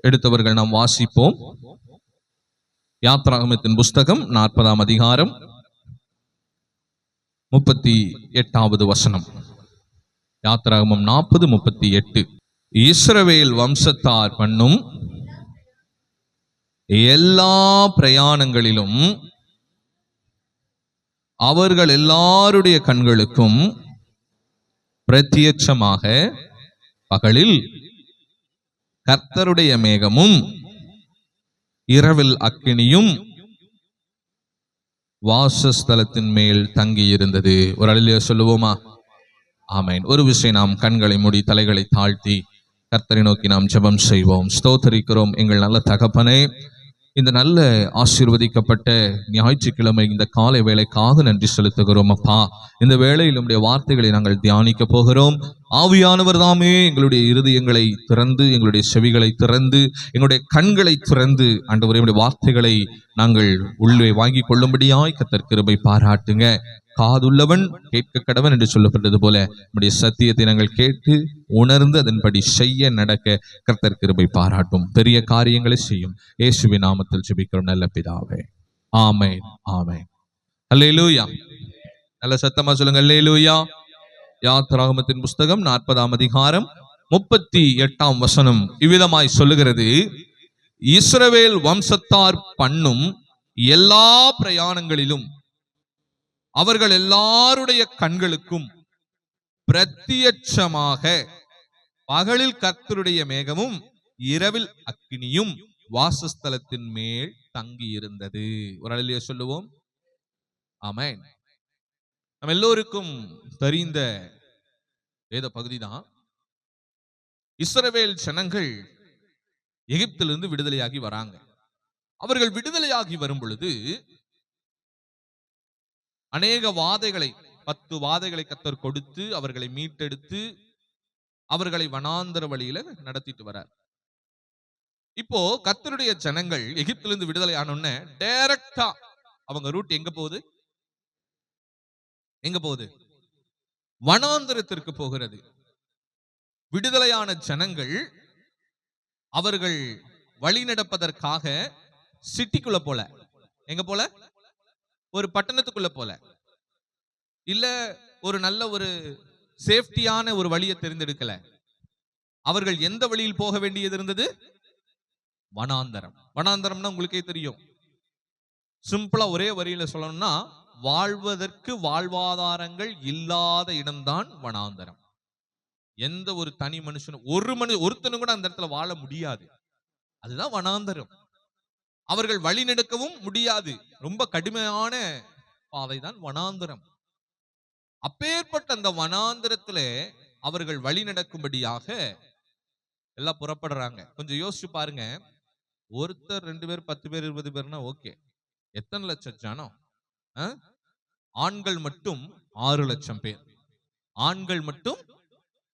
எடுத்தவர்கள் நாம் வாசிப்போம். யாத்ராகமத்தின் புஸ்தகம் 40ஆம் அதிகாரம் 38வது வசனம். யாத்ராகமம் 40:38. இஸ்ரவேல் வம்சத்தார் பண்ணும் எல்லா பிரயாணங்களிலும் அவர்கள் எல்லாருடைய கண்களுக்கும் பிரத்யட்சமாக பகலில் கர்த்தருடைய மேகமும் இரவில் அக்கினியும் வாசஸ்தலத்தின் மேல் தங்கி இருந்தது. ஒரு அழிலியா சொல்லுவோமா? ஆமென். ஒரு விஷயம், நாம் கண்களை மூடி தலைகளை தாழ்த்தி கர்த்தரை நோக்கி நாம் ஜெபம் செய்வோம். ஸ்தோத்தரிக்கிறோம் எங்கள் நல்ல தகப்பனே, இந்த நல்ல ஆசீர்வதிக்கப்பட்ட ஞாயிற்றுக்கிழமை இந்த காலை வேளைக்காக நன்றி செலுத்துகிறோம். அப்பா, இந்த வேளையில் நம்முடைய வார்த்தைகளை நாங்கள் தியானிக்க போகிறோம். ஆவியானவர் தாமே எங்களுடைய இருதயங்களை திறந்து, எங்களுடைய செவிகளை திறந்து, எங்களுடைய கண்களை திறந்து ஆண்டவரே நம்முடைய வார்த்தைகளை நாங்கள் உள்ளே வாங்கி கொள்ளும்படியாய் கர்த்தர் கிருபை பாராட்டுங்க. காதுள்ளவன் கேட்க கடவன் என்று சொல்லப்பட்டது போல நம்முடைய சத்தியத்தை நாங்கள் கேட்டு உணர்ந்து அதன்படி செய்ய நடக்க கர்த்தர் கிருபை பாராட்டும். பெரிய காரியங்களை செய்யும் இயேசுவின் நாமத்தில் ஜெபிக்கிறோம் நல்ல பிதாவே, ஆமென், ஆமென். அல்லேலூயா. நல்ல சத்தமா சொல்லுங்க, அல்லேலூயா. யாத்ராகமத்தின் புஸ்தகம் 40ஆம் அதிகாரம் 38ஆம் வசனம் இவ்விதமாய் சொல்லுகிறது: இஸ்ரவேல் வம்சத்தார் பண்ணும் எல்லா பிரயாணங்களிலும் அவர்கள் எல்லாருடைய கண்களுக்கும் பிரத்யட்சமாக பகலில் கர்த்தருடைய மேகமும் இரவில் அக்கினியும் வாசஸ்தலத்தின் மேல் தங்கி இருந்தது. ஒரு அழிலியா சொல்லுவோம். ஆமென். நம்ம எல்லோருக்கும் தெரிந்த வேத பகுதிதான். இஸ்ரவேல் ஜனங்கள் எகிப்திலிருந்து விடுதலையாகி வராங்க. அவர்கள் விடுதலையாகி வரும் பொழுது அநேக வாதைகளை, 10 வாதைகளை கர்த்தர் கொடுத்து அவர்களை மீட்டெடுத்து அவர்களை வனாந்தர வழியில நடத்திட்டு வரார். இப்போ கர்த்தருடைய ஜனங்கள் எகிப்திலிருந்து விடுதலை ஆனோன்னு டைரக்டா அவங்க ரூட் எங்க போகுது? எங்க போகுது? வனாந்தரத்திற்கு போகிறது. விடுதலையான ஜனங்கள் அவர்கள் வழி நடப்பதற்காக சிட்டிக்குள்ள போல, எங்க போல? ஒரு பட்டணத்துக்குள்ள போல, இல்ல ஒரு நல்ல ஒரு சேஃப்டியான ஒரு வழியை தேர்ந்தெடுக்கல. அவர்கள் எந்த வழியில் போக வேண்டியது இருந்தது? வனாந்தரம். வனாந்தரம்னா உங்களுக்கே தெரியும். சிம்பிளா ஒரே வரியில சொல்லணும்னா, வாழ்வதற்கு வாழ்வாதாரங்கள் இல்லாத இடம்தான் வனாந்தரம். எந்த ஒரு தனி மனுஷனும் ஒருத்தனும் கூட அந்த இடத்துல வாழ முடியாது. அதுதான் வனாந்தரம். அவர்கள் வழி நடக்கவும் முடியாது. ரொம்ப கடுமையான பாதைதான் வனாந்தரம். அப்பேற்பட்ட அந்த வனாந்தரத்துல அவர்கள் வழி நடக்கும்படியாக எல்லாம் புறப்படுறாங்க. கொஞ்சம் யோசிச்சு பாருங்க. ஒருத்தர் 2 பேர் 10 பேர் 20 பேர்னா ஓகே. எத்தனை லட்சம் ஜனம்? ஆண்கள் மட்டும் 6 லட்சம் பேர். ஆண்கள் மட்டும்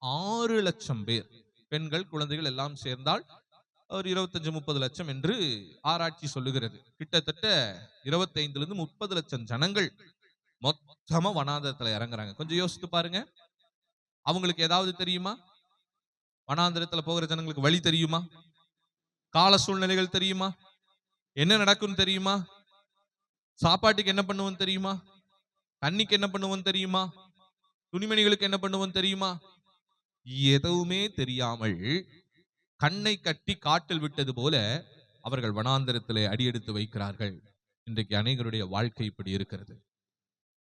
6 லட்சம் பேர். பெண்கள் குழந்தைகள் எல்லாம் சேர்ந்தால் ஒரு 25-30 லட்சம் என்று ஆராய்ச்சி சொல்லுகிறது. கிட்டத்தட்ட 25-30 லட்சம் ஜனங்கள் மொத்தமா வனாந்தரத்துல இறங்குறாங்க. கொஞ்சம் யோசித்து பாருங்க. அவங்களுக்கு ஏதாவது தெரியுமா? வனாந்தரத்துல போகிற ஜனங்களுக்கு வழி தெரியுமா? கால சூழ்நிலைகள் தெரியுமா? என்ன நடக்கும் தெரியுமா? சாப்பாட்டுக்கு என்ன பண்ணுவோம் தெரியுமா? தண்ணிக்கு என்ன பண்ணுவோம் தெரியுமா? துணிமணிகளுக்கு என்ன பண்ணுவோம் தெரியுமா? எதுவுமே தெரியாமல் கண்ணை கட்டி காட்டில் விட்டது போல அவர்கள் வனாந்தரத்திலே அடியெடுத்து வைக்கிறார்கள். இன்றைக்கு அநேகருடைய வாழ்க்கை இப்படி இருக்கிறது.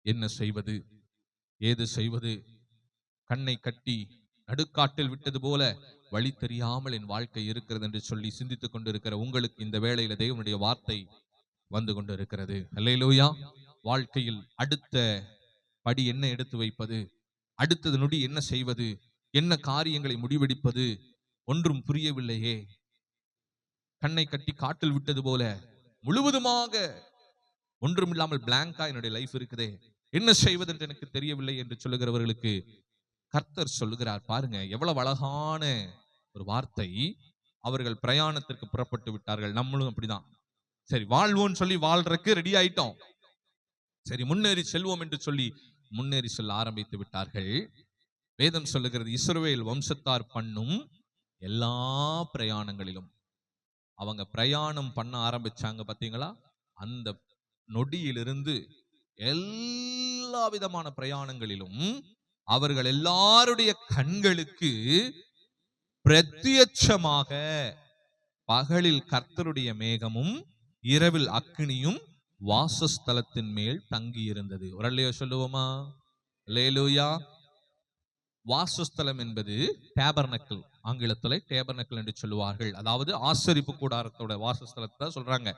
என்ன செய்வது, ஏது செய்வது? கண்ணை கட்டி நடுக்காட்டில் விட்டது போல வழி தெரியாமல் என் வாழ்க்கை இருக்கிறது என்று சொல்லி சிந்தித்துக் கொண்டிருக்கிற உங்களுக்கு இந்த வேளையில தேவனுடைய வார்த்தை வந்து கொண்டு இருக்கிறது. அல்லேலூயா. வாழ்க்கையில் அடுத்த படி என்ன எடுத்து வைப்பது, அடுத்தது நொடி என்ன செய்வது, என்ன காரியங்களை முடிவெடுப்பது ஒன்றும் புரியவில்லையே. கண்ணை கட்டி காட்டில் விட்டது போல முழுவதுமாக ஒன்றும் இல்லாமல் பிளாங்கா என்னுடைய லைஃப் இருக்குதே, என்ன செய்வது என்று எனக்கு தெரியவில்லை என்று சொல்லுகிறவர்களுக்கு கர்த்தர் சொல்லுகிறார். பாருங்க எவ்வளவு அழகான ஒரு வார்த்தை. அவர்கள் பிரயாணத்திற்கு புறப்பட்டு விட்டார்கள். நம்மளும் அப்படிதான். சரி, வாழ்வோம் சொல்லி வாழ்றதுக்கு ரெடி ஆயிட்டோம். சரி, முன்னேறி செல்வோம் என்று சொல்லி முன்னேறி செல்ல ஆரம்பித்து விட்டார்கள். வேதம் சொல்லுகிறது, இஸ்ரவேல் வம்சத்தார் பண்ணும் எல்லா பிரயாணங்களிலும் அவங்க பிரயாணம் பண்ண ஆரம்பிச்சாங்க பாத்தீங்களா, அந்த நொடியிலிருந்து எல்லா விதமான பிரயாணங்களிலும் அவர்கள் எல்லாருடைய கண்களுக்கு பிரத்யட்சமாக பகலில் கர்த்தருடைய மேகமும் இரவில் அக்கினியும் வாசஸ்தலத்தின் மேல் தங்கி இருந்தது. ஒரு அல்லேலூயா சொல்லுவோமா? அல்லேலூயா. வாசஸ்தலம் என்பது டேபர்னக்கிள், ஆங்கிலத்தில் டேபர்னக்கிள் என்று சொல்லுவார்கள். அதாவது ஆசரிப்பு கூடாரத்தோட வாசஸ்தலத்தை சொல்றாங்க.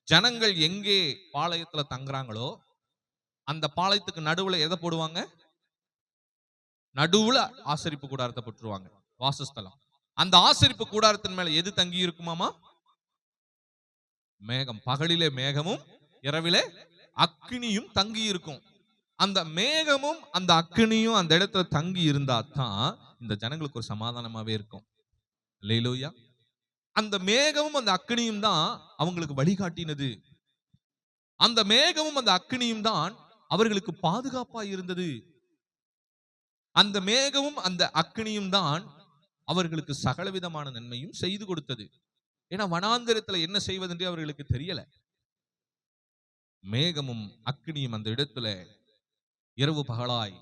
ஜனங்கள் எங்கே பாளையத்துல தங்குறாங்களோ அந்த பாளையத்துக்கு நடுவுல எதை போடுவாங்க? நடுவுல ஆசரிப்பு கூடாரத்தை போட்டுருவாங்க, வாசஸ்தலம். அந்த ஆசரிப்பு கூடாரத்தின் மேல எது தங்கி இருக்குமாமா? மேகம். பகலிலே மேகமும் இரவிலே அக்கினியும் தங்கி இருக்கும். அந்த மேகமும் அந்த அக்கினியும் அந்த இடத்துல தங்கி இருந்தா தான் இந்த ஜனங்களுக்கு ஒரு சமாதானமாவே இருக்கும். அல்லேலூயா. அந்த மேகமும் அந்த அக்கினியும் தான் அவங்களுக்கு வழிகாட்டினது. அந்த மேகமும் அந்த அக்கினியும் தான் அவர்களுக்கு பாதுகாப்பா இருந்தது. அந்த மேகமும் அந்த அக்கினியும் தான் அவர்களுக்கு சகலவிதமான நன்மையும் செய்து கொடுத்தது. ஏன்னா வனாந்தரத்துல என்ன செய்வதென்று அவர்களுக்கு தெரியல. மேகமும் அக்கினியும் அந்த இடத்துல இரவு பகலாய்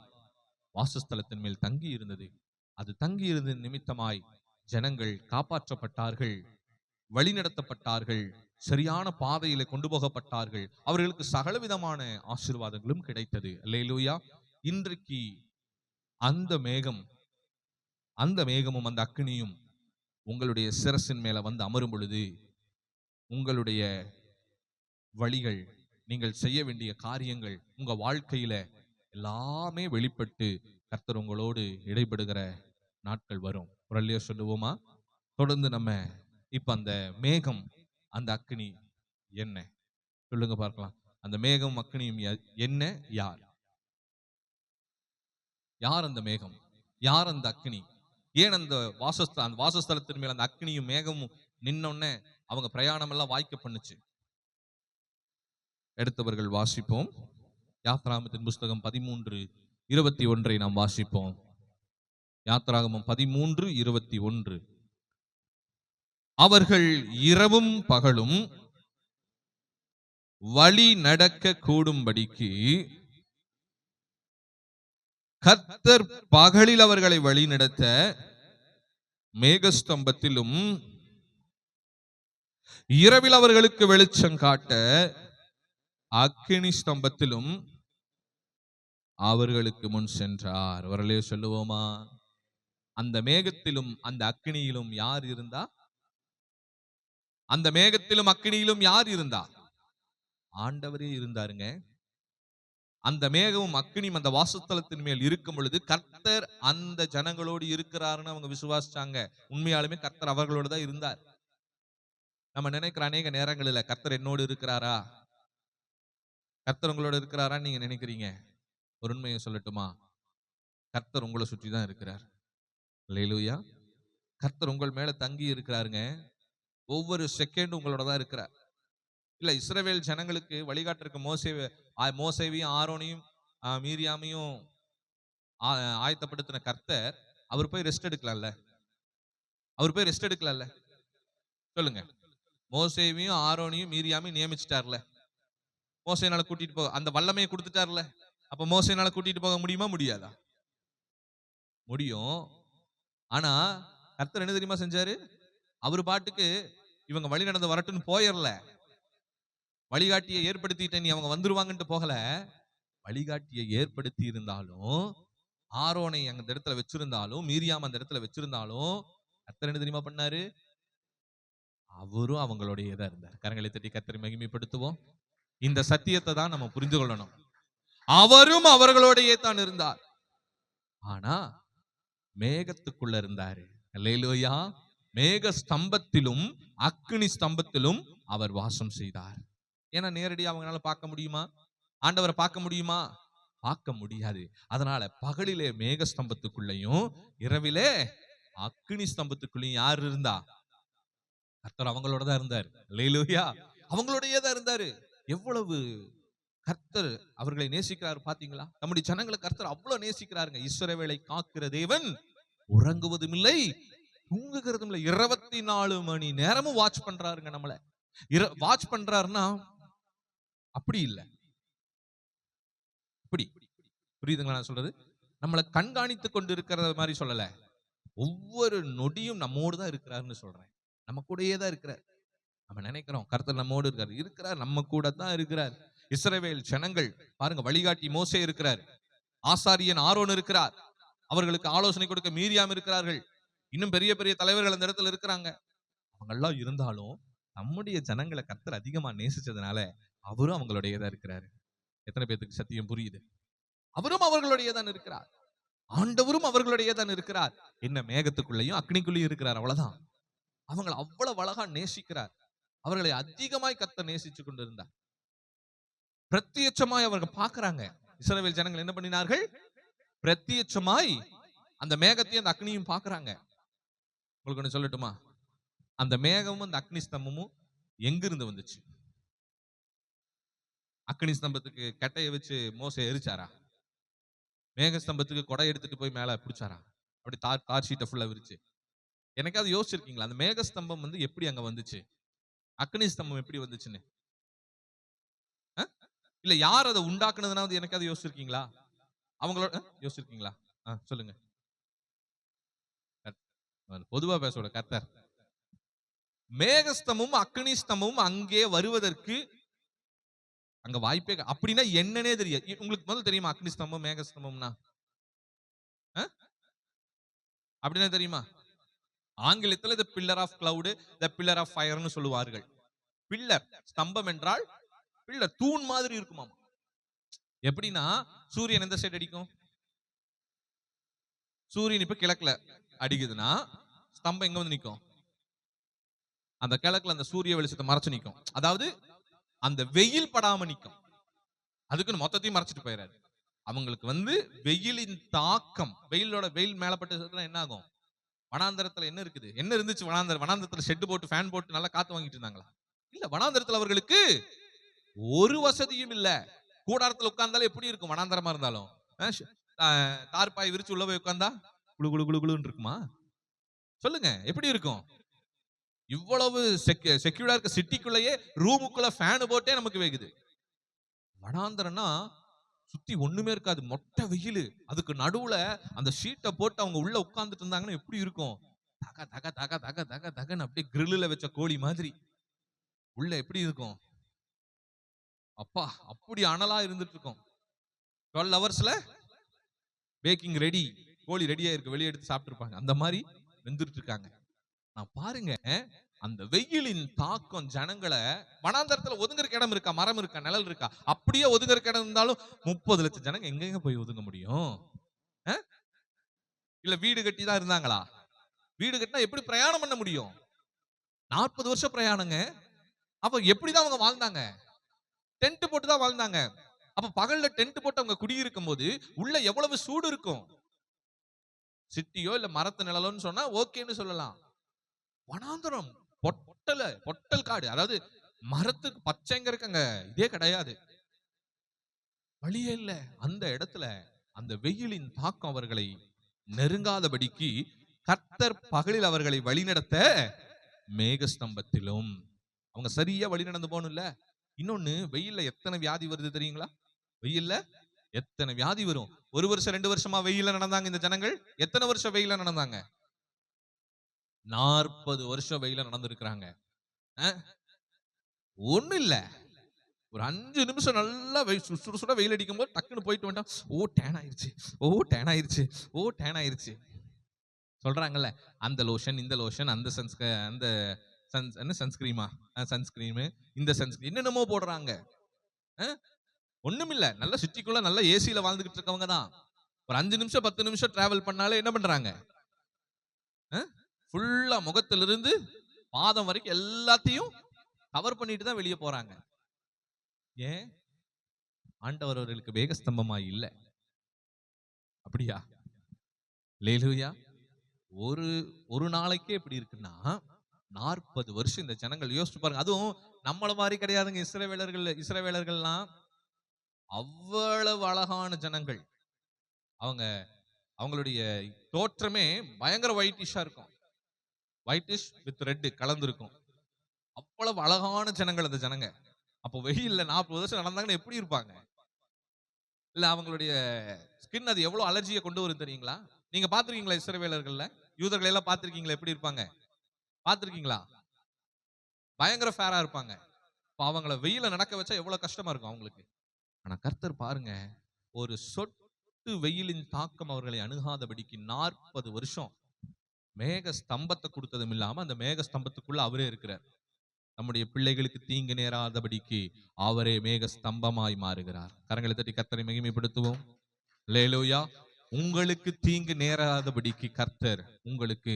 வாசஸ்தலத்தின் மேல் தங்கி இருந்தது. அது தங்கி இருந்த நிமித்தமாய் ஜனங்கள் காப்பாற்றப்பட்டார்கள், வழிநடத்தப்பட்டார்கள், சரியான பாதையில கொண்டு போகப்பட்டார்கள். அவர்களுக்கு சகலவிதமான ஆசீர்வாதங்களும் கிடைத்தது. அல்லேலூயா. இன்றைக்கு அந்த மேகமும் அந்த அக்கினியும் உங்களுடைய சிரசின் மேல வந்து அமரும் பொழுது உங்களுடைய வழிகள், நீங்கள் செய்ய வேண்டிய காரியங்கள், உங்க வாழ்க்கையில எல்லாமே வெளிப்பட்டு கர்த்தர் உங்களோடு இடைபடுகிற நாட்கள் வரும். ஒரு அல்லேலூயா சொல்லுவோமா? தொடர்ந்து நம்ம இப்ப அந்த மேகம் அந்த அக்கினி என்ன சொல்லுங்க பார்க்கலாம். அந்த மேகம் அக்கினியும் என்ன? யார்? யார் அந்த மேகம்? யார் அந்த அக்கினி? ஏன் அந்த வாசஸ்தலத்தின் மேல் அந்த அக்கினியும் மேகமும் நின்னொன்னே அவங்க பிரயாணம் எல்லாம் வாய்க்க பண்ணுச்சு? எடுத்தவர்கள் வாசிப்போம். யாத்ராகமத்தின் புஸ்தகம் 13:21 நாம் வாசிப்போம். யாத்ராகமம் 13:21. அவர்கள் இரவும் பகலும் வழி நடக்க கூடும்படிக்கு கர்த்தர் பகலில் அவர்களை வழி நடத்த மேகஸ்தம்பத்திலும் இரவில் அவர்களுக்கு வெளிச்சம் காட்ட அக்கினி ஸ்தம்பத்திலும் அவர்களுக்கு முன் சென்றார். அவர்களே சொல்லுவோமா? அந்த மேகத்திலும் அந்த அக்கினியிலும் யார் இருந்தா? அந்த மேகத்திலும் அக்கினியிலும் யார் இருந்தா? ஆண்டவரே இருந்தாருங்க. அந்த மேகமும் அக்கினியும் அந்த வாசஸ்தலத்தின் மேல் இருக்கும் பொழுது கர்த்தர் அந்த ஜனங்களோடு இருக்கிறாருன்னு அவங்க விசுவாசிச்சாங்க. உண்மையாலுமே கர்த்தர் அவர்களோடு தான் இருந்தார். நம்ம நினைக்கிற அநேக நேரங்களில் கர்த்தர் என்னோடு இருக்கிறாரா, கர்த்தர் உங்களோட இருக்கிறாரான்னு நீங்க நினைக்கிறீங்க. ஒரு உண்மையை சொல்லட்டுமா? கர்த்தர் உங்களை சுற்றி தான் இருக்கிறார். அல்லேலூயா. கர்த்தர் உங்கள் மேல தங்கி இருக்கிறாருங்க. ஒவ்வொரு செகண்டும் உங்களோட தான் இருக்கிறார். இல்ல, இஸ்ரவேல் ஜனங்களுக்கு வழிகாட்டிருக்க மோசேவையும் ஆரோனையும் மீரியாமையும் ஆயத்தப்படுத்தின கர்த்தர் அவர் போய் ரெஸ்ட் எடுக்கலாம்ல? அவர் போய் ரெஸ்ட் எடுக்கலாம்ல? சொல்லுங்க. மோசேவையும் ஆரோனையும் மீரியாமையும் நியமிச்சிட்டார்ல? மோசேனால கூட்டிட்டு போக அந்த வல்லமையை கொடுத்துட்டார்ல? அப்ப மோசேனால கூட்டிட்டு போக முடியுமா? முடியாதா? முடியும். ஆனா கர்த்தர் என்ன தெரியுமா செஞ்சாரு? அவர் பாட்டுக்கு இவங்க வழி நடந்து வரட்டுன்னு போயிடல. வழிகாட்டியை ஏற்படுத்திட்டேன், நீ அவங்க வந்துருவாங்கன்ட்டு போகல. வழிகாட்டியை ஏற்படுத்தி இருந்தாலும், ஆரோனை அந்த இடத்துல வச்சிருந்தாலும், மீரியாம் அந்த இடத்துல வச்சிருந்தாலும், கர்த்தர் என்ன தெரியுமா பண்ணாரு? அவரும் அவங்களுடைய தான் இருந்தார். கரங்களை தட்டி கர்த்தரை மகிமைப்படுத்துவோம். இந்த சத்தியத்தை தான் நம்ம புரிந்து கொள்ளணும். அவரும் அவர்களோடையே தான் இருந்தார். ஆனா மேகத்துக்குள்ள இருந்தாரு. அல்லேலூயா. மேக ஸ்தம்பத்திலும் அக்கினி ஸ்தம்பத்திலும் அவர் வாசம் செய்தார். ஏன்னா நேரடியாக அவங்களால பார்க்க முடியுமா? ஆண்டவரை பார்க்க முடியுமா? பார்க்க முடியாது. அதனால பகலிலே மேக ஸ்தம்பத்துக்குள்ளையும் இரவிலே அக்கினி ஸ்தம்பத்துக்குள்ளேயும் யார் இருந்தா? கர்த்தர் அவங்களோட தான் இருந்தார். அல்லேலூயா. அவங்களோடயே தான் இருந்தாரு. எவ்வளவு கர்த்தர் அவர்களை நேசிக்கிறார் பாத்தீங்களா? நம்முடைய ஜனங்களை கர்த்தர் அவ்வளவு நேசிக்கிறாருங்க. இஸ்ரவேலை காக்கிற தேவன் உறங்குவதும் இல்லை தூங்குகிறதும் இல்ல, 24 மணி நேரமும் வாட்ச் பண்றாருங்க நம்மள. வாட்ச் பண்றாருன்னா அப்படி இல்ல, இப்படி. புரியுதுங்களா நான் சொல்றது? நம்மளை கண்காணித்து கொண்டு இருக்கிற மாதிரி சொல்லல. ஒவ்வொரு நொடியும் நம்மோடு தான் இருக்கிறாருன்னு சொல்றேன். நம்ம கூடயே தான் இருக்கிறார். நம்ம நினைக்கிறோம் கர்த்தர் நம்மோடு இருக்காரு, இருக்கிறார், நம்ம கூட தான் இருக்கிறார். இஸ்ரவேல் ஜனங்கள் பாருங்க, வழிகாட்டி மோசே இருக்கிறார், ஆசாரியன் ஆரோன் இருக்கிறார், அவர்களுக்கு ஆலோசனை கொடுக்க மீரியாம் இருக்கிறார்கள், இன்னும் பெரிய பெரிய தலைவர்கள் அந்த இடத்துல இருக்கிறாங்க. அவங்க எல்லாம் இருந்தாலும் நம்முடைய ஜனங்களை கர்த்தர் அதிகமா நேசிச்சதுனால அவரும் அவங்களுடையதான் இருக்கிறாரு. எத்தனை பேருக்கு சத்தியம் புரியுது? அவரும் அவர்களுடையதான் இருக்கிறார், ஆண்டவரும் அவர்களுடையதான் இருக்கிறார். என்ன மேகத்துக்குள்ளேயும் அக்னிக்குள்ளேயும் இருக்கிறார், அவ்வளவுதான். அவங்களை அவ்வளவு அழகா நேசிக்கிறார். அவர்களை அதிகமாய் கர்த்தர் நேசிச்சு கொண்டிருந்தார். பிரத்யட்சமாய் அவர்கள் பார்க்கிறாங்க. இஸ்ரவேல் ஜனங்கள் என்ன பண்ணினார்கள்? பிரத்யட்சமாய் அந்த மேகத்தையும் அந்த அக்னியும் பார்க்கறாங்க. உங்களுக்கு ஒண்ணு சொல்லட்டுமா? அந்த மேகமும் அந்த அக்னி ஸ்தம்பமும் எங்கிருந்து வந்துச்சு? அக்னி ஸ்தம்பத்துக்கு கட்டைய வச்சு மோசே எரிச்சாரா? மேக ஸ்தம்பத்துக்கு கொடை எடுத்துட்டு போய் மேல பிடிச்சாரா? அப்படி தார் ஷீட்டை ஃபுல்லா விரிச்சு? எனக்காவது யோசிச்சிருக்கீங்களா அந்த மேக ஸ்தம்பம் வந்து எப்படி அங்க வந்துச்சு, அக்னி ஸ்தம்பம் எப்படி வந்துச்சுன்னு? இல்ல யார் அதை உண்டாக்குனதுனாவது எனக்காவது யோசிச்சிருக்கீங்களா? அவங்களோட யோசிச்சிருக்கீங்களா? சொல்லுங்க. பொதுவா பேசோட கர்த்தர் மேகஸ்தமும் அக்னி ஸ்தம்பமும் அங்கே வருவதற்கு அங்க வாய்ப்பே அப்படின்னா என்னன்னே தெரியாது. உங்களுக்கு முதல்ல தெரியுமா அக்னி ஸ்தம்பம் மேகஸ்தம்பம்னா? அப்படின்னா தெரியுமா? ஆங்கிலத்தில் the pillar of cloud, the pillar of ஃபயர்னு சொல்லுவார்கள். பில்லர் ஸ்தம்பம் என்றால் பில்லர் தூண் மாதிரி இருக்குமாம். எப்படின்னா சூரியன் எந்த சைடு அடிக்கும்? சூரியன் இப்ப கிழக்குல அடிக்குதுன்னா ஸ்தம்பம் எங்க வந்து நிக்கும்? அந்த கிழக்குல அந்த சூரிய வெளிச்சத்தை மறைச்சு நிக்கும். அதாவது அந்த வெயில் படாம நிக்கும். அதுக்குன்னு மொத்தத்தையும் மறைச்சிட்டு போயிடாது. அவங்களுக்கு வந்து வெயிலின் தாக்கம், வெயில் மேலப்பட்ட என்ன ஆகும்? வனாந்தரத்துல என்ன இருக்குது? என்ன இருந்துச்சு? வனாந்தரத்துல ஷெட் போட்டு ஃபேன் போட்டு நல்லா காத்து வாங்கிட்டு இருந்தாங்களா? இல்ல. வனாந்தரத்துல அவர்களுக்கு ஒரு வசதியும் இல்ல. கூடாரத்துல உட்கார்ந்தாலும் எப்படி இருக்கும்? வனாந்தரமா இருந்தாலும் தார்பாய் விரிச்சு உள்ள போய் உட்கார்ந்தா குளு குளு குளு குளுன்னு இருக்குமா? சொல்லுங்க, எப்படி இருக்கும்? இவ்வளவு செக்யூர்டா இருக்க சிட்டிக்குள்ளேயே ரூமுக்குள்ள ஃபேன் போட்டே நமக்கு வேகுது. வனாந்தரம்னா சுத்தி ஒண்ணுமே இருக்காது, மொட்டை வெயில். அதுக்கு நடுவுல அந்த ஷீட்டை போட்டு அவங்க உள்ள உட்கார்ந்துட்டு இருந்தாங்கன்னா எப்படி இருக்கும்? தக தக தக தக தக தகன்னு அப்படியே கிரில்ல வச்ச கோழி மாதிரி உள்ள எப்படி இருக்கும்? அப்பா, அப்படி அனலா இருந்துட்டு இருக்கும். 12 ஹவர்ஸ்ல பேக்கிங் ரெடி, கோழி ரெடியா இருக்கு, வெளியே எடுத்து சாப்பிட்டு இருப்பாங்க. அந்த மாதிரி வெந்துட்டு இருக்காங்க. நான் பாருங்க, அந்த வெயிலின் தாக்கம் ஜனங்களை, வனாந்தரத்துல ஒதுங்குற இடம் இருக்கா? மரம் இருக்கா? நிழல் இருக்கா? அப்படியே ஒதுங்குற இடம் இருந்தாலும் 30 லட்சம் ஜனங்க எங்க போய் ஒதுங்க முடியும்? இல்ல வீடு கட்டி தான் இருந்தாங்களா? வீடு கட்டினா எப்படி பிரயாணம் பண்ண முடியும்? 40 வருஷம் பிரயாணங்க. அப்ப எப்படிதான் அவங்க வாழ்ந்தாங்க? டென்ட் போட்டு தான் வாழ்ந்தாங்க. அப்ப பகல்ல டென்ட் போட்டு அவங்க குடியிருக்கும் போது உள்ள எவ்வளவு சூடு இருக்கும்? சிட்டியோ இல்ல மரத்து நிழலோன்னு சொன்னா ஓகேன்னு சொல்லலாம். வனாந்தரம், பொட்டல் காடு, அதாவது மரத்துக்கு பச்சைங்கிறதுக்கு அங்க இதே கிடையாது, வழியே இல்ல. அந்த இடத்துல அந்த வெயிலின் தாக்கம் அவர்களை நெருங்காதபடிக்கு கர்த்தர் பகலில் அவர்களை வழிநடத்த மேகஸ்தம்பத்திலும் அவங்க சரியா வழி நடந்து போகணும். இல்ல இன்னொன்னு, வெயில்ல எத்தனை வியாதி வருது தெரியுங்களா? வெயில்ல எத்தனை வியாதி வரும்? 1 வருஷம் 2 வருஷமா வெயில்ல நடந்தாங்க இந்த ஜனங்கள். எத்தனை வருஷம் வெயில்ல நடந்தாங்க? 40 வருஷம் வெயில நடந்திருக்கிறாங்க. ஒண்ணு இல்ல, ஒரு 5 நிமிஷம் நல்லா சுட வெயில் அடிக்கும் போது டக்குன்னு போயிட்டு வந்தா ஓ டேன் ஆயிருச்சு, ஓ டேன் ஆயிருச்சு, ஓ டேன் ஆயிருச்சு சொல்றாங்கல்ல. அந்த லோஷன், இந்த லோஷன், அந்த சன்ஸ்கிரீமா, சன்ஸ்கிரீம், இந்த சன்ஸ்கிரீம் என்னென்னமோ போடுறாங்க. ஒண்ணுமில்ல, நல்ல சிட்டிக்குள்ள நல்ல ஏசியில வாழ்ந்துகிட்டு இருக்கவங்க தான் ஒரு 5 நிமிஷம் 10 நிமிஷம் டிராவல் பண்ணாலே என்ன பண்றாங்க? ஃபுல்லா முகத்திலிருந்து பாதம் வரைக்கும் எல்லாத்தையும் கவர் பண்ணிட்டு தான் வெளியே போறாங்க. ஏன்? ஆண்டவர் அவர்களுக்கு மேகஸ்தம்பமாய் இல்ல. அப்படியா? அல்லேலூயா. ஒரு நாளைக்கே எப்படி இருக்குன்னா 40 வருஷம் இந்த ஜனங்கள் யோசிச்சு பாருங்க. அதுவும் நம்மள மாதிரி கிடையாதுங்க. இஸ்ரவேலர்கள்லாம் அவ்வளவு அழகான ஜனங்கள். அவங்களுடைய தோற்றமே பயங்கர ஒயிட்டிஷா இருக்கும். ஒயிட்டிஷ் வித் ரெட் கலந்துருக்கும். அவ்வளவு அழகான ஜனங்கள் அந்த ஜனங்க. அப்போ வெயில்ல 40 வருஷம் நடந்தாங்கன்னா எப்படி இருப்பாங்க? இல்ல அவங்களுடைய ஸ்கின் அது எவ்வளவு அலர்ஜியை கொண்டு வரும் தெரியுங்களா? நீங்க பாத்துருக்கீங்களா? இஸ்ரவேலர்கள்ல யூதர்களை எல்லாம் பாத்திருக்கீங்களா? எப்படி இருப்பாங்க? பாத்திருக்கீங்களா? பயங்கர ஃபேரா இருப்பாங்க. அவங்கள வெயில நடக்க வச்சா எவ்வளவு கஷ்டமா இருக்கும் அவங்களுக்கு. ஆனா கர்த்தர் பாருங்க, ஒரு சொட்டு வெயிலின் தாக்கம் அவர்களை அணுகாதபடிக்கு 40 வருஷம் மேக ஸ்தம்பத்தை கொடுத்ததும் இல்லாம அந்த மேக ஸ்தம்பத்துக்குள்ள அவரே இருக்கிறார். நம்முடைய பிள்ளைகளுக்கு தீங்கு நேராதபடிக்கு அவரே மேக ஸ்தம்பமாய் மாறுகிறார். கரங்களை தட்டி கர்த்தரை மகிமைப்படுத்துவோம். அல்லேலூயா. உங்களுக்கு தீங்கு நேராதபடிக்கு கர்த்தர் உங்களுக்கு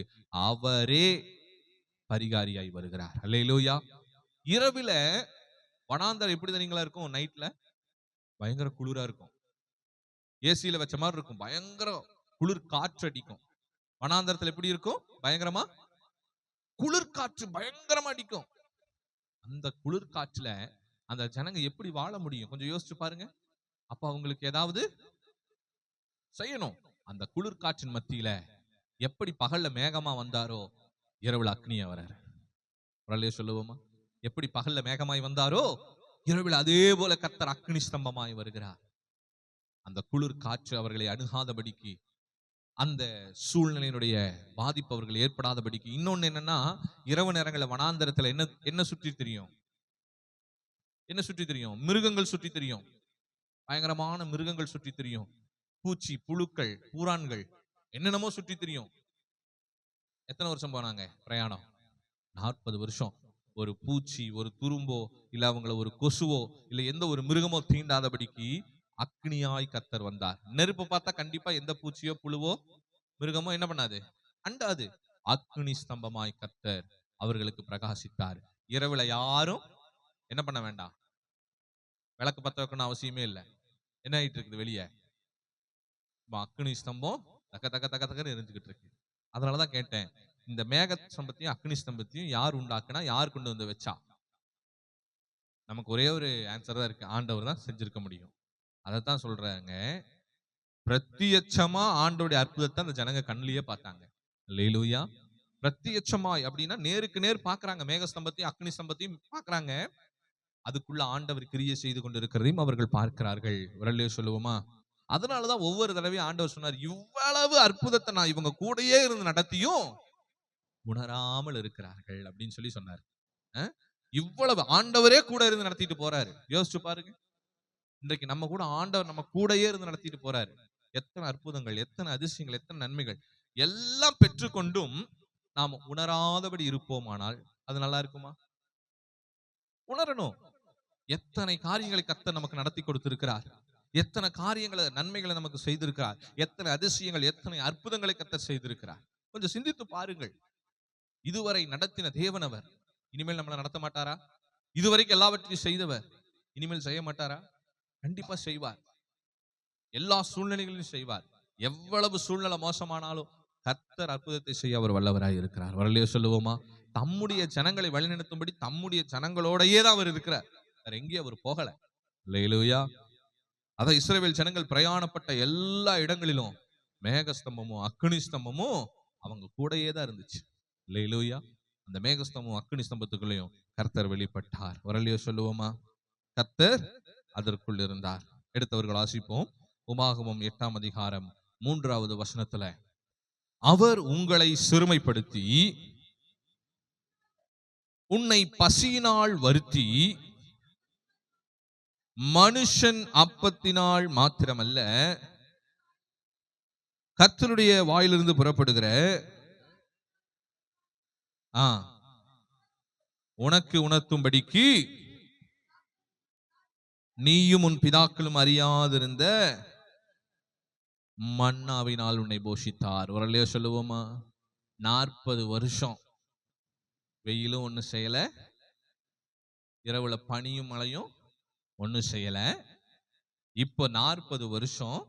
அவரே பரிகாரியாய் வருகிறார். அல்லேலூயா. இரவில வனாந்தரம் எப்படி தெரியுங்களா இருக்கும்? நைட்ல பயங்கர குளிரா இருக்கும். ஏசியில வச்ச மாதிரி இருக்கும். பயங்கர குளிர் காற்று அடிக்கும். வனாந்தரத்துல எப்படி இருக்கும்? பயங்கரமா குளிர் காற்று பயங்கரமா அடிக்கும். அந்த குளிர் காற்றுல அந்த ஜனங்க எப்படி வாழ முடியும்? கொஞ்சம் யோசிச்சு பாருங்க. அப்ப அவங்களுக்கு ஏதாவது செய்யணும். அந்த குளிர் காற்றின் மத்தியில எப்படி பகல்ல மேகமா வந்தாரோ இரவுல அக்னியா வராரு. சொல்லுவோமா? எப்படி பகல்ல மேகமாய் வந்தாரோ இரவில் அதே போல கர்த்தர் அக்னி ஸ்தம்பமாய் வருகிறார். அந்த குளிர் காற்று அவர்களை அணுகாதபடிக்கு, அந்த சூழ்நிலையினுடைய பாதிப்பு அவர்கள் ஏற்படாதபடிக்கு. இன்னொன்னு என்னன்னா, இரவு நேரங்களில் வனாந்தரத்துல என்ன சுற்றி தெரியும்? என்ன சுற்றி தெரியும்? மிருகங்கள் சுற்றி தெரியும். பயங்கரமான மிருகங்கள் சுற்றி தெரியும். பூச்சி, புழுக்கள், பூரான்கள் என்னென்னமோ சுற்றி தெரியும். எத்தனை வருஷம் போனாங்க பிரயாணம்? 40 வருஷம். ஒரு பூச்சி, ஒரு துரும்போ, இல்ல அவங்கள ஒரு கொசுவோ, இல்ல எந்த ஒரு மிருகமோ தீண்டாதபடிக்கு அக்னியாய் கர்த்தர் வந்தார். நெருப்பு பார்த்தா கண்டிப்பா எந்த பூச்சியோ புழுவோ மிருகமோ என்ன பண்ணாது? அண்டாது. அக்னி ஸ்தம்பமாய் கர்த்தர் அவர்களுக்கு பிரகாசித்தார். இரவுல யாரும் என்ன பண்ண வேண்டாம், விளக்கு பத்த வைக்கணும் அவசியமே இல்லை. என்ன ஆயிட்டு இருக்குது வெளியே? அக்னி ஸ்தம்பம் தக்க தக்க தக்க தக்க எரிஞ்சுக்கிட்டு இருக்கு. அதனாலதான் கேட்டேன், இந்த மேக ஸ்தம்பத்தையும் அக்னி ஸ்தம்பத்தையும் யார் உண்டாக்குனா, யார் கொண்டு வந்து வச்சா? நமக்கு ஒரே ஒரு ஆன்சர் தான் இருக்கு, ஆண்டவர் தான் செஞ்சிருக்க முடியும். அதைத்தான் சொல்றாங்க, பிரத்யட்சமா ஆண்டோடைய அற்புதத்தை அந்த ஜனங்க கண்ணிலேயே பார்த்தாங்க. அல்லேலூயா. பிரத்யட்சமாய் அப்படின்னா நேருக்கு நேர் பாக்குறாங்க. மேக ஸ்தம்பத்தையும் அக்னி ஸ்தம்பத்தையும் பாக்குறாங்க. அதுக்குள்ள ஆண்டவர் கிரியை செய்து கொண்டிருக்கிறதையும் அவர்கள் பார்க்கிறார்கள். விரலே சொல்லுவோமா? அதனாலதான் ஒவ்வொரு தடவையும் ஆண்டவர் சொன்னார், இவ்வளவு அற்புதத்தை நான் இவங்க கூடயே இருந்து நடத்தியும் உணராமல் இருக்கிறார்கள் அப்படின்னு சொல்லி சொன்னார். இவ்வளவு ஆண்டவரே கூட இருந்து நடத்திட்டு போறாரு. யோசிச்சு பாருங்க, இன்றைக்கு நம்ம கூட ஆண்டவர் நம்ம கூடயே இருந்து நடத்திட்டு போறாரு. எத்தனை அற்புதங்கள், எத்தனை அதிசயங்கள், எத்தனை நன்மைகள் எல்லாம் பெற்றுக்கொண்டும் நாம் உணராதபடி இருப்போமானால் அது நல்லா இருக்குமா? உணரணும். எத்தனை காரியங்களை கர்த்தர் நமக்கு நடத்தி கொடுத்திருக்கிறார், எத்தனை காரியங்களை நன்மைகளை நமக்கு செய்திருக்கிறார், எத்தனை அதிசயங்கள், எத்தனை அற்புதங்களை கர்த்தர் செய்திருக்கிறார். கொஞ்சம் சிந்தித்து பாருங்கள். இதுவரை நடத்தின தேவனவர் இனிமேல் நம்மளை நடத்த மாட்டாரா? இதுவரைக்கும் எல்லாவற்றையும் செய்தவர் இனிமேல் செய்ய மாட்டாரா? கண்டிப்பா செய்வார். எல்லா சூழ்நிலைகளிலும் செய்வார். எவ்வளவு சூழ்நிலை மோசமானாலும் கர்த்தர் அற்புதத்தை செய்ய அவர் வல்லவராய் இருக்கிறார். வரலையோ சொல்லுவோமா? தம்முடைய ஜனங்களை வழிநடத்தும்படி தம்முடைய ஜனங்களோடையே தான் அவர் இருக்கிறார். வேற எங்கேயும் அவர் போகல. அல்லேலூயா. அதான் இஸ்ரவேல் ஜனங்கள் பிரயாணப்பட்ட எல்லா இடங்களிலும் மேகஸ்தம்பமும் அக்னி ஸ்தம்பமும் அவங்க கூடையே தான் இருந்துச்சு. அல்லேலூயா. அந்த மேகஸ்தம்பமும் அக்னி ஸ்தம்பத்துக்குள்ளேயும் கர்த்தர் வெளிப்பட்டார். வரலையோ சொல்லுவோமா? கர்த்தர் அதற்குள் இருந்தார். எடுத்தவர்கள் வாசிப்போம். உபாகமம் 8ஆம் அதிகாரம் 3வது வசனத்துல, அவர் உங்களை சிறுமைப்படுத்தி உன்னை பசியினால் வருத்தி மனுஷன் அப்பத்தினால் மாத்திரமல்ல கர்த்தருடைய வாயிலிருந்து புறப்படுகிற உனக்கு உணர்த்தும்படிக்கு நீயும் உன் பிதாக்களும் அறியாதிருந்த மன்னாவினால் உன்னை போஷித்தார். வரலையோ சொல்லுவோமா? 40 வருஷம் வெயிலும் ஒண்ணு செய்யல, இரவுல பனியும் மழையும் ஒண்ணு செய்யல. இப்போ 40 வருஷம்